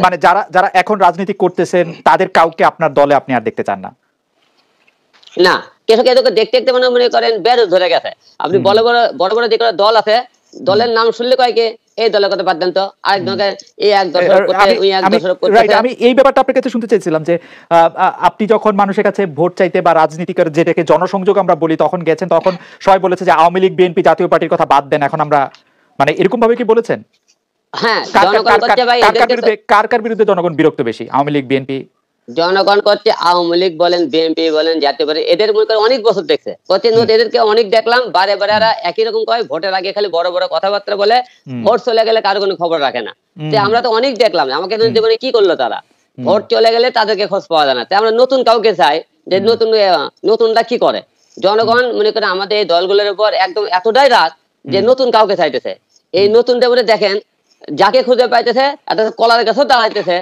মানে যারা যারা এখন রাজনীতি করতেছেন তাদের কাউকে আপনার দলে আপনি আর দেখতে চান না? না, কেসকে দেখতে দেখতে মনে করেন বেদ ধরে গেছে। আপনি বড় বড় বড় বড় যে দল আছে, দলের নাম শুনলে কয় কি এই দলের কথা বাদ দেন তো, আরেকজনকে এই এক দশক করতে ওই এক দশক করতে। আমি এই ব্যাপারটা আপনার কাছে শুনতে চাইছিলাম যে আপনি যখন মানুষের কাছে ভোট চাইতে বা রাজনীতিকের যেটাকে জনসংযোগ আমরা বলি তখন গেছেন, তখন সবাই বলেছে যে আওয়ামী লীগ বিএনপি জাতীয় পার্টির কথা বাদ দেন, এখন আমরা মানে এরকম ভাবে কি বলেছেন? হ্যাঁ, জনগণ করছে ভাই, কার বিরুদ্ধে জনগণ বিরক্ত বেশি, আওয়ামী লীগ বিএনপি? জনগণ করছে আওয়ামী লীগ বলেন বিএনপি বলেন জাতীয় পার্টি, এদের মনে করে অনেক বছর দেখছে, এদেরকে অনেক দেখলাম বারে বারে একই রকম কয়, ভোটের আগে খালি বড় বড় কথাবার্তা বলে, ভোট চলে গেলে কারো কোনো খবর রাখে না। আমরা তো অনেক দেখলাম, আমাকে জীবনে কি করলো তারা, ভোট চলে গেলে তাদেরকে খোঁজ পাওয়া যায় না। আমরা নতুন কাউকে চাই যে নতুনটা কি করে। জনগণ মনে করে আমাদের এই দলগুলোর উপর একদম এতটাই রাগ যে নতুন কাউকে চাইতেছে। এই নতুনটা বলে দেখেন যাকে খুঁজে পাইতেছে কলার গাছও দাঁড়াইতেছে,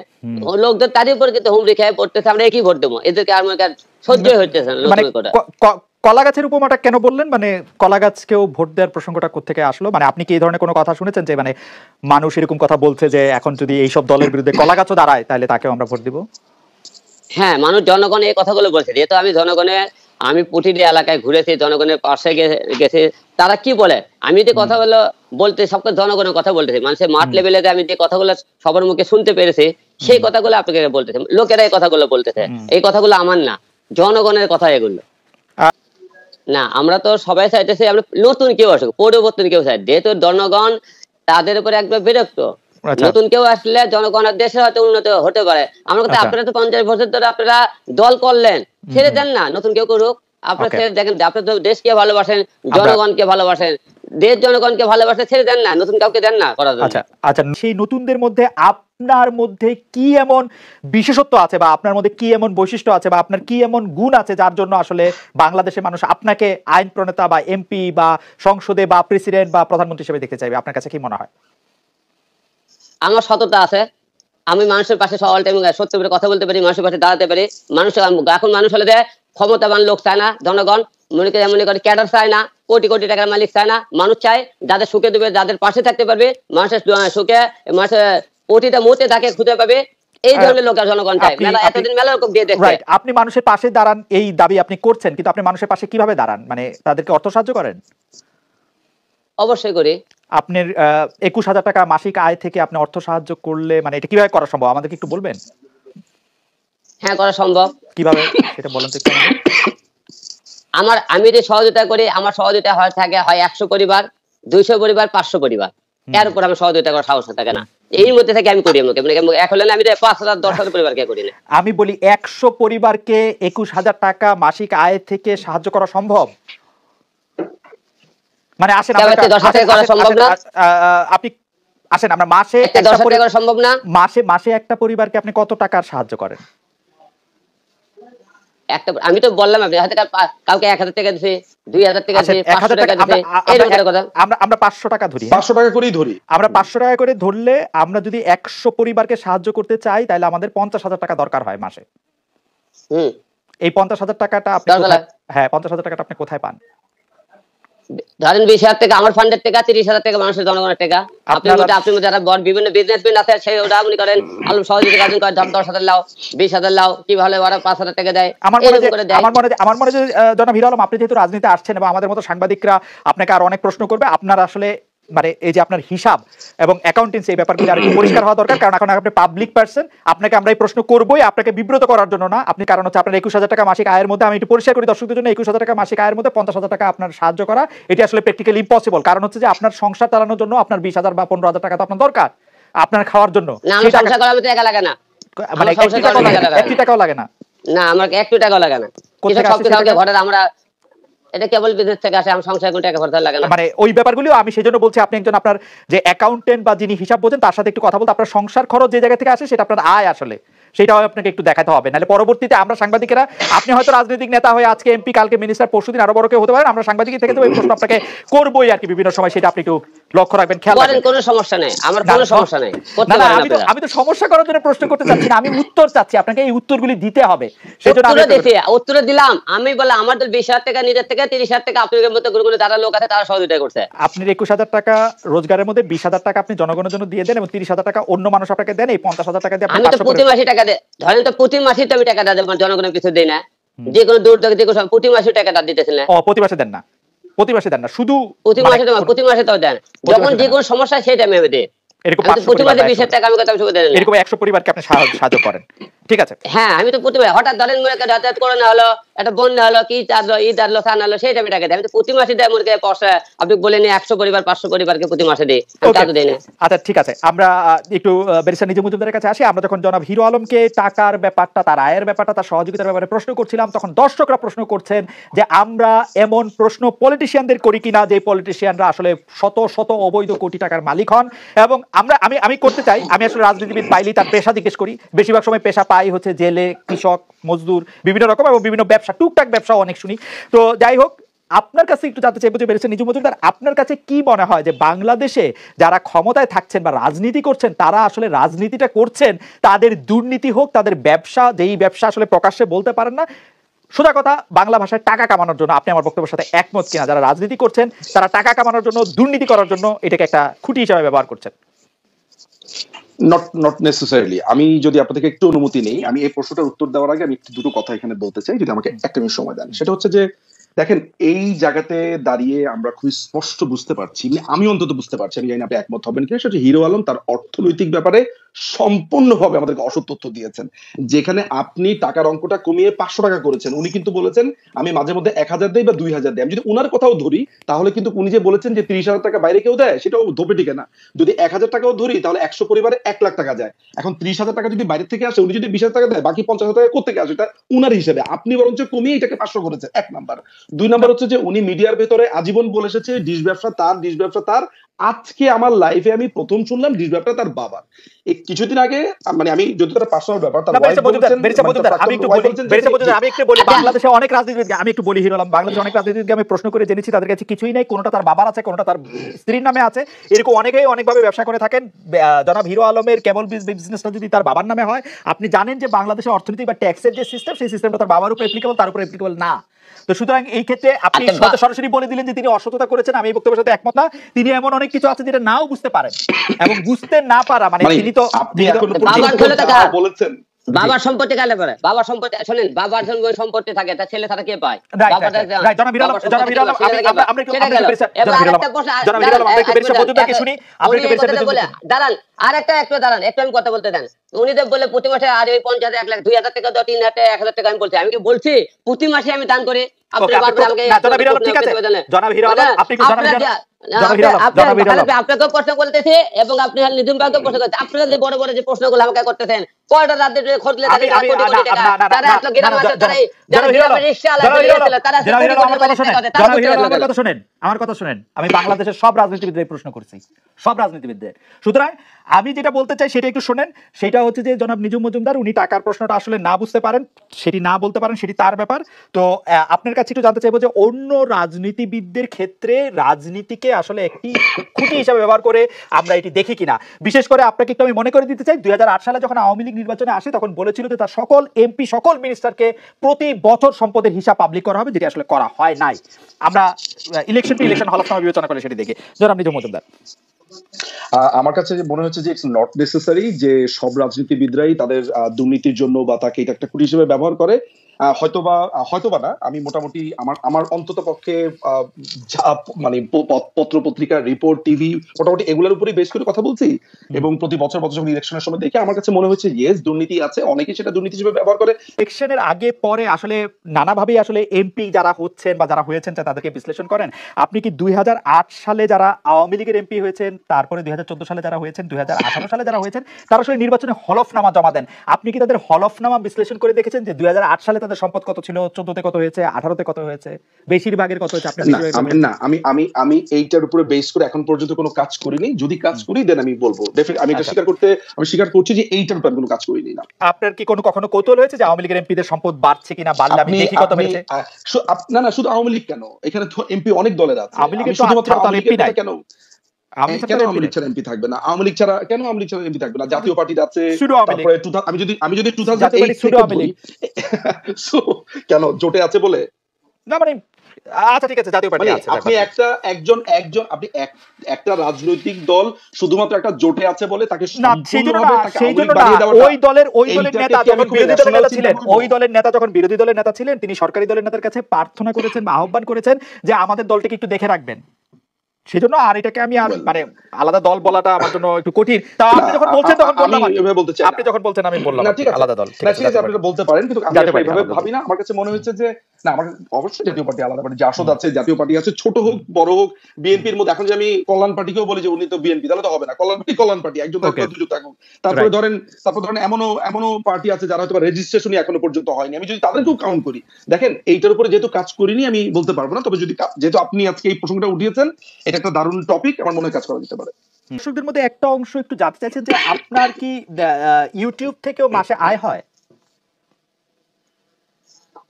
লোকদের তারই উপর কিন্তু হুমড়ি খেয়ে পড়তেছে, আমরা একই ভোট দেবো, এদেরকে আর মনে সহ্য হইতেছে না। কলা গাছের উপমাটা কেন বললেন? মানে কলা গাছকেও ভোট দেওয়ার প্রসঙ্গটা কোত্থেকে আসলো? মানে আপনি কি এই ধরনের কোনো কথা শুনেছেন যে মানে মানুষ এরকম কথা বলছে যে এখন যদি এইসব দলের বিরুদ্ধে কলা গাছও দাঁড়ায় তাহলে তাকেও আমরা ভোট দিব? হ্যাঁ, মানুষ জনগণ এই কথাগুলো বলছে। যেহেতু আমি প্রতিটি এলাকায় ঘুরেছি, জনগণের পাশে গেছি, তারা কি বলে আমি যে কথাগুলো বলতে সবকে জনগণের কথা বলতেছি, মানুষের মাঠ লেভেলে আমি যে কথাগুলো সবার মুখে শুনতে পেরেছি সেই কথাগুলো আপনাকে বলতেছে, লোকেরা এই কথাগুলো বলতেছে, এই কথাগুলো আমার না, জনগণের কথা এগুলো না। আমরা তো সবাই চাইতেছি আমরা নতুন কেউ আসুক, পরিবর্তন কেউ চাই, যেহেতু জনগণ তাদের উপরে একবার বিরক্ত। নতুন কেউ আসলে জনগণের দেশে হয়তো উন্নত হতে পারে। আমরা কথা আপনারা তো 50 বছর ধরে আপনারা দল করলেন, ছেড়ে দেন না, নতুন কেউ করুক। আপনারা ছেড়ে দেখেন, আপনারা তো দেশকে ভালোবাসেন, জনগণকে ভালোবাসেন, দেশ জনগণকে ভালোবাসে, ছেড়ে দেন না, নতুন কাউকে দেন না করার জন্য। আচ্ছা, সেই নতুনদের মধ্যে আপনার মধ্যে কি এমন বিশেষত্ব আছে বা আপনার মধ্যে কি এমন বৈশিষ্ট্য আছে বা আপনার কি এমন গুণ আছে যার জন্য আসলে বাংলাদেশের মানুষ আপনাকে আইন প্রণেতা বা এমপি বা সংসদে বা প্রেসিডেন্ট বা প্রধানমন্ত্রী হিসেবে দেখতে চাইবে? আপনার কাছে কি মনে হয়? আমার সততা আছে, আমি মানুষের পাশে অল টাইম সত্যি করে কথা বলতে পারি, মানুষের পাশে দাঁড়াতে পারি। এখন মানুষ হলে যে ক্ষমতাবান লোক চায় না, জনগণ মনে করে ক্যাডার চায় না, কোটি কোটি টাকার মালিক চায় না, মানুষ চায় যাদের সুখে দেবে, যাদের পাশে থাকতে পারবে, মানুষের সুখে মানুষের প্রতিটা মুহূর্তে তাকে খুঁজে পাবে, এই ধরনের লোক জনগণ চায়। এতদিন মেলা লোক দিয়ে দেখছে। আপনি মানুষের পাশে দাঁড়ান এই দাবি আপনি করছেন, কিন্তু আপনি মানুষের পাশে কিভাবে দাঁড়ান? মানে তাদেরকে অর্থ সাহায্য করেন? অবশ্যই করি। আপনার 21,000 টাকা মাসিক আয় থেকে আপনি অর্থ সাহায্য করলে মানে এটা কিভাবে করা সম্ভব আমাদেরকে একটু বলবেন? হ্যাঁ, করা সম্ভব। কিভাবে সেটা বলেন তো একটু। আমি যে সহযোগিতা করি, আমার সহযোগিতা হয় 100 পরিবার, 200 পরিবার, 500 পরিবার, এর উপর আমি সহযোগিতা করার সাহস থাকে না। এই মধ্যে থেকে আমি করি, এক হলে আমি 5,000 10,000 পরিবারকে করি না। আমি বলি 100 পরিবারকে 21,000 টাকা মাসিক আয় থেকে সাহায্য করা সম্ভব? মানে আসেন আপনি আসেন আমরা মাসে সম্ভব না, মাসে একটা পরিবারকে আপনি কত টাকার সাহায্য করেন? আমি তো বললাম আপনি হয়তো কাউকে 1000 টাকা দিছি, 2000 টাকা দিছি, 500 টাকা দিছি, এরকম কথা। আমরা 500 টাকা ধরি, 500 টাকা করেই ধরি। আমরা 500 টাকা করে ধরলে আমরা যদি 100 পরিবারকে সাহায্য করতে চাই তাহলে আমাদের 50,000 টাকা দরকার হয় মাসে। এই 50,000 টাকাটা আপনি হ্যাঁ 50,000 টাকাটা আপনি কোথায় পান? ধরেন 20,000 টাকা আমার ফান্ডের টাকা, 30,000 টাকা মানুষের জনগণের টাকা। আপনি যারা বিভিন্ন বিজনেসম্যান আছে সেই ওটা আপনি করেন, আলু সহযোগিতা কাজ করেন, 10,000 লাও, 20,000 লাও, কি ভালো ওরা 5,000 টাকা দেয়। আমার মনে যে জনাব হিরো আলম, আপনি যেহেতু রাজনীতিতে আসছেন এবং আমাদের মতো সাংবাদিকরা আপনাকে আর অনেক প্রশ্ন করবে, আপনার আসলে মানে এই যে আপনার হিসাব এবং অ্যাকাউন্টেন্সি এই ব্যাপারগুলো আর একটু পরিষ্কার হওয়া দরকার, কারণ এখন আপনি পাবলিক পারসন, আপনাকে আমরা এই প্রশ্ন করবোই, আপনাকে বিব্রত করার জন্য না। আপনি কারণ হচ্ছে আপনার 21,000 টাকা মাসিক আয়ের মধ্যে, আমি একটু পরিষ্কার করি দর্শকদের জন্য, 21,000 টাকা মাসিক আয়ের মধ্যে 50,000 টাকা আপনার সাহায্য করা এটি আসলে প্র্যাকটিক্যালি ইম্পসিবল। কারণ হচ্ছে যে আপনার সংসার চালানোর জন্য আপনার 20,000 বা 15,000 টাকা তো আপনার দরকার আপনার খাওয়ার জন্য। মানে 1 টাকাও লাগে না, না আমার 1 টাকাও লাগে না। ঘরের আমরা এটা কেবল বিদেশ থেকে আসে, আমার সংসারে কোনো টাকা খরচ লাগে না। মানে ওই ব্যাপারগুলো আমি সেজন্য বলছি আপনি একজন আপনার যে অ্যাকাউন্টেন্ট বা যিনি হিসাব বোঝেন তার সাথে একটু কথা বলতে, আপনার সংসার খরচ যে জায়গা থেকে আসে সেটা আপনার আয় আসলে সেটাও আপনাকে একটু দেখাতে হবে, নাহলে পরবর্তীতে আমরা সাংবাদিকেরা, আপনি হয়তো রাজনৈতিক নেতা হয়ে আজকে এমপি, কালকে মিনিস্টার, পরশুদিন আরো বড় কেউ হতে পারেন, আমরা সাংবাদিক থেকে তো এই প্রশ্ন আপনাকে করবোই আর কি বিভিন্ন সময়, সেটা আপনি একটু লক্ষ্য রাখবেন, খেয়াল করেন, রাখবেন। কোনো সমস্যা নাই, আমার কোনো সমস্যা নাই, করতে না, পারেন আমি আপনারা। তো সমস্যা করার জন্য প্রশ্ন করতে চাচ্ছি না, আমি উত্তর চাচ্ছি, আপনাকে এই উত্তরগুলি দিতে হবে। সেজন্য আমি উত্তর দিলাম। আমি বলে আমার দল 20,000 টাকা নিজের থেকে, 30,000 টাকা আপনাদের মতো করে যারা লোক আছে তারা সহযোগিতা করছে। আপনার 21,000 টাকা রোজগারের মধ্যে 20,000 টাকা আপনি জনগণের জন্য দিয়ে দেন এবং 30,000 টাকা অন্য মানুষ আপনাকে দেন, এই 50,000 টাকা দিয়ে আপনি আমি তো প্রতি মাসে টাকা দেই, ধরেন তো প্রতি মাসে তো আমি টাকাটা দেব, জনগণের কিছু দেই না, যে কোনো দূর থেকে যে কোনো প্রতি মাসে টাকাটা দিতেছেন। প্রতি মাসে দেন না, প্রতি মাসে দেন না, শুধু প্রতি মাসে তো দেন, যখন যে কোনো সমস্যা সেই টাইমে আমি দেই। এরকম প্রতি মাসে 20,000 টাকা আমি কথা বলতে দেন, এরকম 100 পরিবারকে আপনি সাহায্য করেন, ঠিক আছে? হ্যাঁ, আমি তো প্রতি মাসে হঠাৎ ধরেন মনে করে যাতায়াত করে না হলো, একটা বন্যা হলো, কি চাঁদলো, ঈদ আসলো, সান হলো, সেই টাইমে টাকা দেয়। আমি তো প্রতি মাসে দেয়, মনে করে পয়সা আপনি বলেন 100 পরিবার 500 পরিবারকে প্রতি মাসে দেই, আমি তা তো দেই না। আচ্ছা, ঠিক আছে, আমরা একটু ব্যারিস্টার নিজম মজুমদারের কাছে আসি। আমরা যখন জনাব হিরো আলমকে টাকার ব্যাপারটা, তার আয়ের ব্যাপারটা, তার সহযোগিতার ব্যাপারে প্রশ্ন করছিলাম, তখন দর্শকরা প্রশ্ন করছেন যে আমরা এমন প্রশ্ন পলিটিশিয়ানদের করি কিনা যে পলিটিশিয়ানরা আসলে শত শত অবৈধ কোটি টাকার মালিক হন। এবং আমি করতে চাই, আমি আসলে রাজনীতিবিদ পাইলেই তার পেশা জিজ্ঞেস করি, বেশিরভাগ সময় পেশা পাই হচ্ছে জেলে, কৃষক, মজদুর, বিভিন্ন রকম এবং বিভিন্ন ব্যবসা, টুকটাক ব্যবসাও অনেক শুনি। তো যাই হোক, আপনার কাছে একটু জানতে চাইবো যে ব্যারিস্টার নিজম মজুমদার, আপনার কাছে কি মনে হয় যে বাংলাদেশে যারা ক্ষমতায় থাকছেন বা রাজনীতি করছেন, তারা আসলে রাজনীতিটা করছেন তাদের দুর্নীতি হোক, তাদের ব্যবসা, যেই ব্যবসা আসলে প্রকাশ্যে বলতে পারেন না, সোজা কথা বাংলা ভাষায় টাকা কামানোর জন্য, আপনি আমার বক্তব্যের সাথে একমত কিনা? যারা রাজনীতি করছেন তারা টাকা কামানোর জন্য, দুর্নীতি করার জন্য এটাকে একটা খুঁটি হিসেবে ব্যবহার করছেন? Not necessarily. আমি যদি আপনাদেরকে একটু অনুমতি নেই, আমি এই প্রশ্নটার উত্তর দেওয়ার আগে আমি দুটো কথা এখানে বলতে চাই, যদি আমাকে একটা মিনিট সময় দেন। সেটা হচ্ছে যে দেখেন, এই জায়গাতে দাঁড়িয়ে আমরা খুব স্পষ্ট বুঝতে পারছি, আমি অন্তত বুঝতে পারছি, আমি জানি না আপনি একমত হবেন কিনা, সেটা হিরো আলম তার অর্থনৈতিক ব্যাপারে সম্পূর্ণভাবে আমাদেরকে অসৎ তথ্য দিয়েছেন। যেখানে আপনি টাকার অঙ্কটা কমিয়ে 500 টাকা করেছেন, উনি কিন্তু বলেছেন আমি মাঝে মধ্যে 1,000 দেই বা 2,000 দেই। আমি যদি উনার কথাও ধরি, তাহলে কিন্তু উনি যে বলেছেন যে 30,000 টাকা বাইরে কেউ দেয়, সেটাও ধোপে টিকে না। যদি 1,000 টাকাও ধরি, তাহলে 100 পরিবারে 1 লাখ টাকা যায়। এখন 30,000 টাকা যদি বাইরে থেকে আসে, উনি যদি 20,000 টাকা দেয়, বাকি 50,000 টাকা কোথেকে আসে? এটা উনার হিসেবে। আপনি বরঞ্চ কমিয়ে এটাকে 500 করেছেন, 1 নাম্বার। 2 নাম্বার হচ্ছে যে উনি মিডিয়ার ভেতরে আজীবন বলে এসেছে ডিশ ব্যবসা তার, ডিশ ব্যবসা তার। আজকে আমার লাইফে আমি প্রথম শুনলাম ডিশ ব্যবসা তার বাবার। এই কিছুদিন আগে, মানে আমি যদি তার পার্সোনাল ব্যাপার, তার ওয়াইফ বলেছেন, আমি একটু বলি বাংলাদেশে অনেক রাজনীতিবিদ, আমি একটু বলি হিরো আলম, বাংলাদেশে অনেক রাজনীতিবিদকে আমি প্রশ্ন করে জেনেছি, তাদের কাছে কিছুই নাই, কোনটা তার বাবার আছে, কোনটা তার স্ত্রীর নামে আছে, এরকম অনেকেই অনেকভাবে ব্যবসা করে থাকেন। জনাব হিরো আলমের কেবল বিজনেসটা যদি তার বাবার নামে হয়, আপনি জানেন যে বাংলাদেশের অর্থনীতি বা ট্যাক্সের যে সিস্টেম, সেই সিস্টেমটা তার বাবার উপর অ্যাপ্লিকেবল, তার উপর অ্যাপ্লিকেবল না। তো সুতরাং এই ক্ষেত্রে আপনি সরাসরি বলে দিলেন যে তিনি অসততা করেছেন, আমি এই বক্তব্যের সাথে একমত না। তিনি এমন অনেক কিছু আছে যেটা নাও বুঝতে পারেন, এবং বুঝতে না পারা মানে তিনি তো বলেছেন বাবার সম্পত্তি কালে পড়ে, বাবার সম্পত্তি শোনেন, বাবার সম্পত্তি থাকে, তার ছেলে তারা কে পায়? দাঁড়ান, আর একটা দাঁড়ান, একটু আমি কথা বলতে দেন। উনি তো বলে প্রতি মাসে আর ওই 50,000, 1 লাখ, 2,000 টাকা দাও, 3,000 টাকা, 1,000 টাকা। আমি বলছি, আমি কি বলছি প্রতি মাসে আমি দান করি? আপনাকেও প্রশ্ন করতেছে এবং আপনি নিজম ভাইকে প্রশ্ন করতেছেন। আপনারা যে বড় বড় যে প্রশ্নগুলো আমাকে করতেছেন, কয়টা রাজ্যে খোঁজলে তাদের কোটি কোটি টাকা, তারা এত গ্রাম আছে, যারা রিকশা চালায়, তারা আমার কথা শুনেন। আমি বাংলাদেশের সব রাজনীতিবিদদের প্রশ্ন করছি, সব রাজনীতিবিদদের। সুতরাং আমি যেটা বলতে চাই সেটা একটু শোনেন। সেটা হচ্ছে যে জনাব নিজম মজুমদার উনি টাকার প্রশ্নটা আসলে না বুঝতে পারেন, সেটি না বলতে পারেন, সেটি তার ব্যাপার। তো আপনার কাছে একটু জানতে চাইবো যে অন্য রাজনীতিবিদদের ক্ষেত্রে রাজনীতিকে আসলে একটি খুঁটি হিসাবে ব্যবহার করে আমরা এটি দেখি কিনা। বিশেষ করে আপনাকে একটু আমি মনে করে দিতে চাই, 2008 সালে যখন আওয়ামী লীগ নির্বাচনে আসে, তখন বলেছিল যে তার সকল এমপি, সকল মিনিস্টারকে প্রতি বছর সম্পদের হিসাব পাবলিক করা হবে, যেটি আসলে করা হয় নাই। আমরা ইলেকশন হলফনামা বিবেচনা করে সেটি দেখি। জনাব নিজম মজুমদার, আমার কাছে মনে হচ্ছে যে ইটস নট নেসেসারি যে সব রাজনীতিবিদরাই তাদের দুর্নীতির জন্য বা তাকে এটা একটা খুঁটি হিসেবে ব্যবহার করে। হয়তোবা না, আমি মোটামুটি আমার অন্তত পক্ষে মানে পত্র পত্রিকা, রিপোর্ট, টিভি, মোটামুটি এগুলোর উপরই বেশ করে কথা বলছি। এবং প্রতি বছর যখন ইলেকশনের সময় দেখি, আমার কাছে মনে হচ্ছে ইয়েস, দুর্নীতি আছে, অনেকেই সেটা দুর্নীতি হিসেবে ব্যবহার করে। ইলেকশনের আগে পরে আসলে নানাভাবেই আসলে এমপি যারা হচ্ছেন বা যারা হয়েছেন তাদেরকে বিশ্লেষণ করেন। আপনি কি 2008 সালে যারা আওয়ামী লীগের এমপি হয়েছেন, তারপরে 2014 সালে যারা হয়েছেন, 2018 সালে যারা হয়েছেন, তারা আসলে নির্বাচনে হলফনামা জমা দেন, আপনি কি তাদের হলফনামা বিশ্লেষণ করে দেখেছেন যে 2008 সালে তাদের সম্পদ কত ছিল, 14তে কত হয়েছে, 18তে কত হয়েছে, বেশিরভাগের কত হয়েছে? আমি এইটার উপরে বেস করে এখন পর্যন্ত কোনো কাজ করিনি। যদি কাজ করি দেন আমি বলবো। আমি এটা স্বীকার করছি যে এইটার উপর কোনো কাজ করিনি। না, আপনার কি কোনো কৌতূহল হয়েছে যে আওয়ামী লীগের এমপিদের সম্পদ বাড়ছে কিনা? বাড়লে আমি দেখি কত বেড়েছে। না, শুধু আওয়ামী লীগ কেন, এখানে তো এমপি অনেক দলের আছে। আওয়ামী লীগের শুধুমাত্র এমপি নাই কেন? কেন আওয়ামী লীগ ছাড়া এমপি থাকবে না? আওয়ামী লীগ ছাড়া কেন আওয়ামী লীগ ছাড়া এমপি থাকবে না? জাতীয় পার্টি আছে, তারপরে আমি যদি 2008 থেকে ধরি, কেন জোটে আছে বলে না, মানে আচ্ছা ঠিক আছে, জাতীয় পার্টি আছে। আপনি আপনি একটা রাজনৈতিক দল শুধুমাত্র একটা জোটে আছে বলে তাকে সম্পূর্ণভাবে তাকে আওয়ামী লীগ বানিয়ে দেওয়াটা, ওই দলের নেতা যখন বিরোধী দলের নেতা ছিলেন, ওই দলের নেতা যখন বিরোধী দলের নেতা ছিলেন, তিনি সরকারি দলের নেতার কাছে প্রার্থনা করেছেন বা আহ্বান করেছেন যে আমাদের দলটাকে একটু দেখে রাখবেন। সেজন্য আর এটাকে আমি আর মানে আলাদা দল বলাটা আমার জন্য একটু কঠিন। তা আপনি যখন বলছেন তখন বললাম, আপনি যখন বলছেন আমি বললাম আলাদা দল। ঠিক আছে, আপনি বলতে পারেন, কিন্তু আমি এভাবে ভাবি না। আমার কাছে মনে হচ্ছে যে না, আমার অবশ্যই জাতীয় পার্টি আলাদা পার্টি, জাসদ আছে, জাতীয় পার্টি আছে, ছোট হোক বড় হোক, বিএনপির মধ্যে এখন যে আমি কল্যাণ পার্টিকেও বলি যে উনি তো বিএনপি, তাহলে তো হবে না। কল্যাণ পার্টি একজন থাকুক, দুজন থাকুক। তারপরে ধরেন এমনও পার্টি আছে যারা হয়তো রেজিস্ট্রেশনই এখনো পর্যন্ত হয়নি। আমি যদি তাদেরকেও কাউন্ট করি, দেখেন এইটার উপরে যেহেতু কাজ করিনি আমি বলতে পারবো না। তবে যেহেতু আপনি আজকে এই প্রসঙ্গটা উঠিয়েছেন, এটা একটা দারুণ টপিক, আমার মনে হয় কাজ করা যেতে পারে। দর্শকদের মধ্যে একটা অংশ একটু জানতে চাইছেন যে আপনার কি ইউটিউব থেকেও মাসে আয় হয়?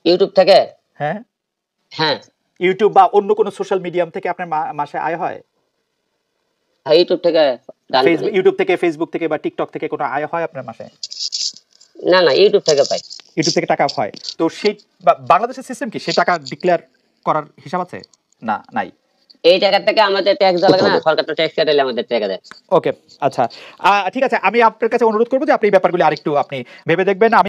ইউটিউব থেকে? হ্যাঁ হ্যাঁ। ইউটিউব বা অন্য কোনো সোশ্যাল মিডিয়াম থেকে আপনার মাসে আয় হয়? ইউটিউব থেকে, ইউটিউব থেকে, ফেসবুক থেকে বা টিকটক থেকে কোনো আয় হয় আপনার মাসে? না না, ইউটিউব থেকে পাই। ইউটিউব থেকে টাকা হয়। তো সেই বাংলাদেশের সিস্টেম কি সেই টাকা ডিক্লেয়ার করার হিসাব আছে? না, নাই। এই টাকা থেকে আমাদের ট্যাক্স দেওয়া লাগে না, সরকার তো ট্যাক্স কাটালে আমাদের টাকা দেয়। ওকে, আচ্ছা ঠিক আছে, আমি আপনার কাছে অনুরোধ করবো যে আপনি এই ব্যাপারগুলি আরেকটু আপনি ভেবে দেখবেন। আমি